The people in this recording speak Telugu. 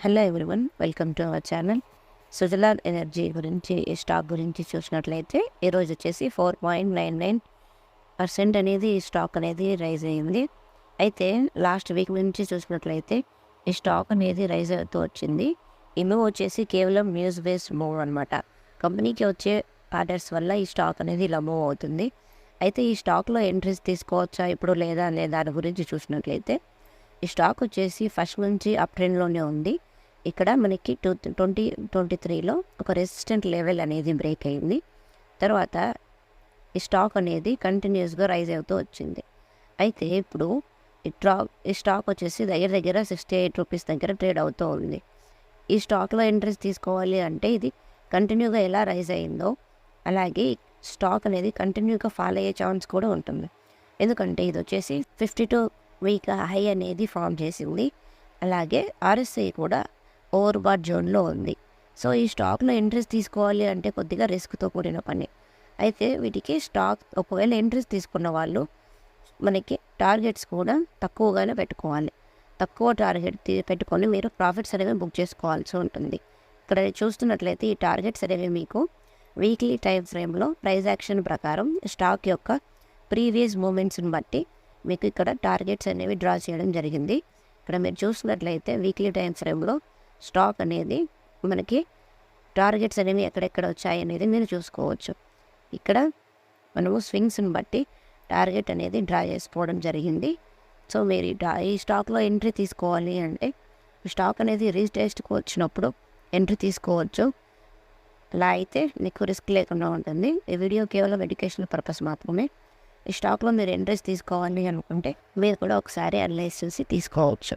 Hello everyone, welcome to our channel. Suzlon energy గురించి ఈ స్టాక్ గురించి చూసినట్లయితే ఈరోజు వచ్చేసి 4.99% అనేది ఈ స్టాక్ అనేది రైజ్ అయ్యింది. అయితే లాస్ట్ వీక్ నుంచి చూసినట్లయితే ఈ స్టాక్ అనేది రైజ్ అవుతూ వచ్చింది. ఈ మూవ్ వచ్చేసి కేవలం న్యూస్ బేస్డ్ మూవ్ అనమాట. కంపెనీకి వచ్చే ఆర్డర్స్ వల్ల ఈ స్టాక్ అనేది ఇలా మూవ్ అవుతుంది. అయితే ఈ స్టాక్లో ఎంట్రీస్ తీసుకోవచ్చా ఇప్పుడు లేదా అనే దాని గురించి చూసినట్లయితే ఈ స్టాక్ వచ్చేసి ఫస్ట్ నుంచి అప్ ట్రెండ్లోనే ఉంది. ఇక్కడ మనకి 2023లో ఒక రెసిస్టెంట్ లెవెల్ అనేది బ్రేక్ అయింది. తర్వాత ఈ స్టాక్ అనేది కంటిన్యూస్గా రైజ్ అవుతూ వచ్చింది. అయితే ఇప్పుడు ఈ స్టాక్ వచ్చేసి దగ్గర 68 రూపీస్ దగ్గర ట్రేడ్ అవుతూ ఉంది. ఈ స్టాక్లో ఎంట్రీస్ తీసుకోవాలి అంటే ఇది కంటిన్యూగా ఎలా రైజ్ అయిందో అలాగే స్టాక్ అనేది కంటిన్యూగా ఫాలో అయ్యే ఛాన్స్ కూడా ఉంటుంది. ఎందుకంటే ఇది వచ్చేసి 52 వీక్ హై అనేది ఫామ్ చేసింది. అలాగే ఆర్ఎస్ఐ కూడా ఓవర్ బాట్ జోన్లో ఉంది. సో ఈ స్టాక్లో ఎంట్రీస్ తీసుకోవాలి అంటే కొద్దిగా రిస్క్తో కూడిన పని. అయితే వీటికి స్టాక్ ఒకవేళ ఎంట్రీస్ తీసుకున్న వాళ్ళు మనకి టార్గెట్స్ కూడా తక్కువగానే పెట్టుకోవాలి. తక్కువ టార్గెట్ పెట్టుకొని మీరు ప్రాఫిట్స్ అనేవి బుక్ చేసుకోవాల్సి ఉంటుంది. ఇక్కడ చూస్తున్నట్లయితే ఈ టార్గెట్స్ అనేవి మీకు వీక్లీ టైం ఫ్రేమ్లో ప్రైస్ యాక్షన్ ప్రకారం స్టాక్ యొక్క ప్రీవియస్ మూమెంట్స్ని బట్టి మీకు ఇక్కడ టార్గెట్స్ అనేవి డ్రా చేయడం జరిగింది. ఇక్కడ మీరు చూసినట్లయితే వీక్లీ టైం ఫ్రేమ్లో స్టాక్ అనేది మనకి టార్గెట్స్ అనేవి ఎక్కడెక్కడ వచ్చాయి అనేది మీరు చూసుకోవచ్చు. ఇక్కడ మనము స్వింగ్స్ని బట్టి టార్గెట్ అనేది డ్రా చేసుకోవడం జరిగింది. సో మీరు ఈ స్టాక్లో ఎంట్రీ తీసుకోవాలి అంటే స్టాక్ అనేది రీటెస్ట్కి వచ్చినప్పుడు ఎంట్రీ తీసుకోవచ్చు. అలా అయితే మీకు రిస్క్ లేకుండా ఉంటుంది. ఈ వీడియో కేవలం ఎడ్యుకేషనల్ పర్పస్ మాత్రమే. ఈ స్టాక్లో మీరు ఎంట్రీస్ తీసుకోవాలి అనుకుంటే మీరు కూడా ఒకసారి అనలైజ్ చేసి తీసుకోవచ్చు.